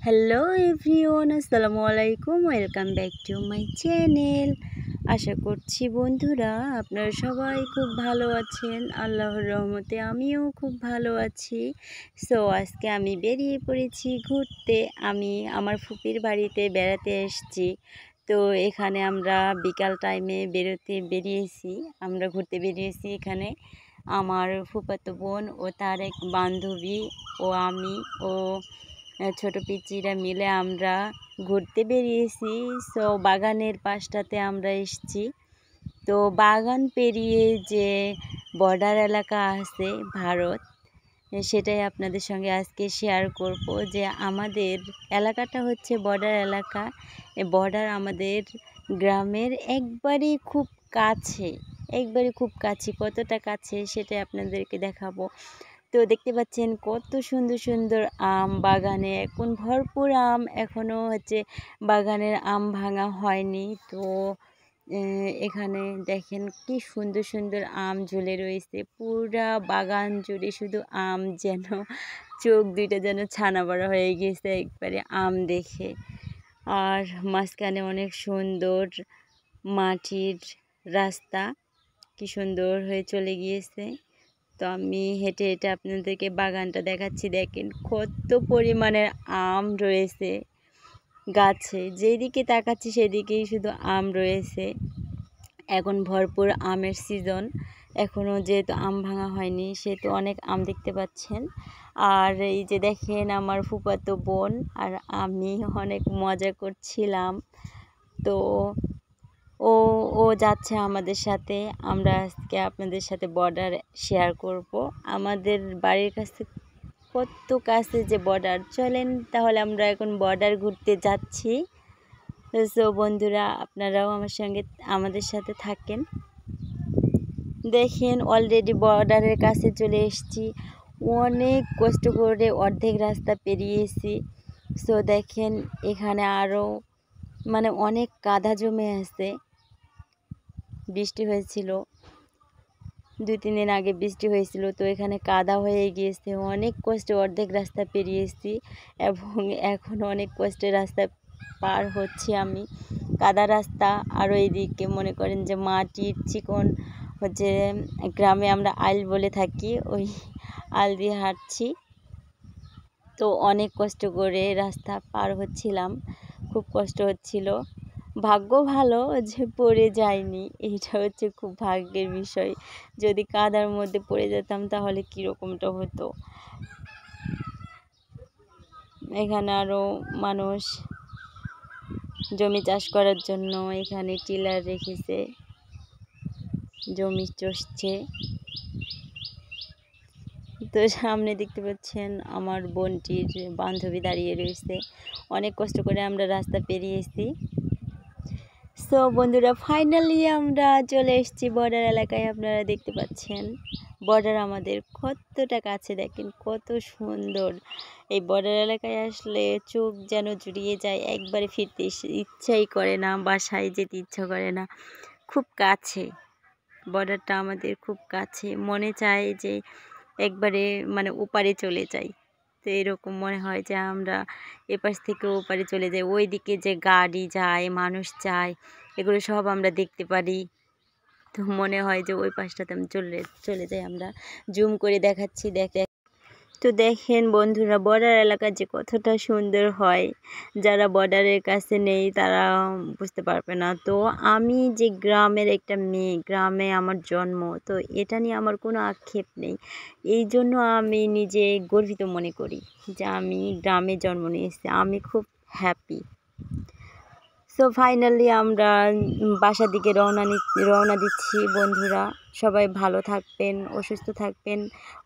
Hello everyone, আসসালামু আলাইকুম। Welcome back to my channel. আশা করছি বন্ধুরা আপনারা সবাই খুব ভালো আছেন। আল্লাহর রহমতে আমিও খুব ভালো আছি। সো আজকে আমি বেরিয়ে পড়েছি ঘুরতে। আমি আমার ফুপির বাড়িতে বেড়াতে এসেছি। তো এখানে আমরা বিকাল টাইমে আমরা ঘুরতে বেরিয়েছি। এখানে আমার ফুফাতো বোন ও তার এক বান্ধবী ও আমি ও ছোট পিচিরা মিলে আমরা ঘুরতে বেরিয়েছি। সো বাগানের পাশটাতে আমরা এসেছি। তো বাগান পেরিয়ে যে বর্ডার এলাকা আছে ভারত, সেটাই আপনাদের সঙ্গে আজকে শেয়ার করব। যে আমাদের এলাকাটা হচ্ছে বর্ডার এলাকা। বর্ডার আমাদের গ্রামের একবারই খুব কাছে, কতটা কাছে সেটাই আপনাদেরকে দেখাবো। তো দেখতে পাচ্ছেন কত সুন্দর সুন্দর আম বাগানে, এখন ভরপুর আম, এখনও বাগানের আম ভাঙা হয়নি। তো এখানে দেখেন কি সুন্দর সুন্দর আম ঝুলে রয়েছে, পুরা বাগান জুড়ে শুধু আম, যেন চোখ দুইটা যেন ছানা বড়া হয়ে গেছে একবারে আম দেখে। আর মাঝখানে অনেক সুন্দর মাটির রাস্তা, কি সুন্দর হয়ে চলে গিয়েছে। তো আমি হেঁটে হেঁটে আপনাদেরকে বাগানটা দেখাচ্ছি। দেখেন কত পরিমাণের আম রয়েছে গাছে, যেদিকে তাকাচ্ছি সেদিকেই শুধু আম রয়েছে। এখন ভরপুর আমের সিজন, এখনও যেহেতু আম ভাঙা হয়নি সেহেতু অনেক আম দেখতে পাচ্ছেন। আর এই যে দেখেন আমার ফুফাতো বোন আর আমি অনেক মজা করছিলাম। তো ও ও যাচ্ছে আমাদের সাথে। আমরা আজকে আপনাদের সাথে বর্ডার শেয়ার করব। আমাদের বাড়ির কাছে কত কাছে যে বর্ডার, চলেন তাহলে আমরা এখন বর্ডার ঘুরতে যাচ্ছি। সো বন্ধুরা আপনারাও আমাদের সাথে থাকেন। দেখেন অলরেডি বর্ডারের কাছে চলে এসেছি, অনেক কষ্ট করে অর্ধেক রাস্তা পেরিয়েছি। সো দেখেন এখানে আরও অনেক কাদা জমে আছে। বৃষ্টি হয়েছিল 2-3 দিন আগে, বৃষ্টি হয়েছিল, তো এখানে কাদা হয়ে গিয়েছে। অনেক কষ্টে অর্ধেক রাস্তা পেরিয়েছি এবং এখন অনেক কষ্টে রাস্তা পার হচ্ছি আমি, কাদা রাস্তা। আরও এইদিকে মনে করেন যে মাটির চিকন গ্রামে আমরা আইল বলে থাকি, ওই আইল দিয়ে হাঁটছি। তো অনেক কষ্ট করে রাস্তা পার হচ্ছিলাম, খুব কষ্ট হচ্ছিল। ভাগ্য ভালো যে পড়ে যায়নি, এইটা হচ্ছে খুব ভাগ্যের বিষয়। যদি কাদার মধ্যে পড়ে যেতাম তাহলে কীরকমটা হতো। এখানে আরও মানুষ জমি চাষ করার জন্য এখানে টিলার রেখেছে, জমি চষছে। তো সামনে দেখতে পাচ্ছেন আমার বোনটির বান্ধবী দাঁড়িয়ে রয়েছে। অনেক কষ্ট করে আমরা রাস্তা পেরিয়েছি। সো বন্ধুরা ফাইনালি আমরা চলে এসেছি বর্ডার এলাকায়। আপনারা দেখতে পাচ্ছেন বর্ডার আমাদের কতটা কাছে, দেখেন কত সুন্দর। এই বর্ডার এলাকায় আসলে চোখ যেন জুড়িয়ে যায়, একবারে ফিরতে ইচ্ছাই করে না, বাসায় যেতে ইচ্ছা করে না। খুব কাছে বর্ডারটা আমাদের, খুব কাছে, মনে চায় যে একবারে ওপারে চলে যাই। তো এরকম মনে হয় যে আমরা এপাশ থেকে ওপারে চলে যাই, ওই দিকে যে গাড়ি যায়, মানুষ যায়, এগুলো সব আমরা দেখতে পারি। তো মনে হয় যে ওই পাশটাতে আমি চলে যাই। আমরা জুম করে দেখাচ্ছি, তো দেখেন বন্ধুরা বর্ডার এলাকা যে কতটা সুন্দর হয়, যারা বর্ডারের কাছে নেই তারা বুঝতে পারবে না। তো আমি যে গ্রামের একটা মেয়ে, গ্রামে আমার জন্ম, তো এটা নিয়ে আমার কোনো আক্ষেপ নেই। এই জন্য আমি নিজে গর্বিত মনে করি যে আমি গ্রামে জন্ম নিয়েছি, আমি খুব হ্যাপি। সো ফাইনালি আমরা বাসার দিকে রওনা দিচ্ছি। বন্ধুরা সবাই ভালো থাকবেন, সুস্থ থাকবেন,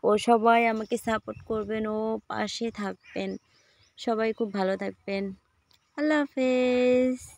ও সবাই আমাকে সাপোর্ট করবেন, ও পাশে থাকবেন। সবাই খুব ভালো থাকবেন। আল্লাহ হাফেজ।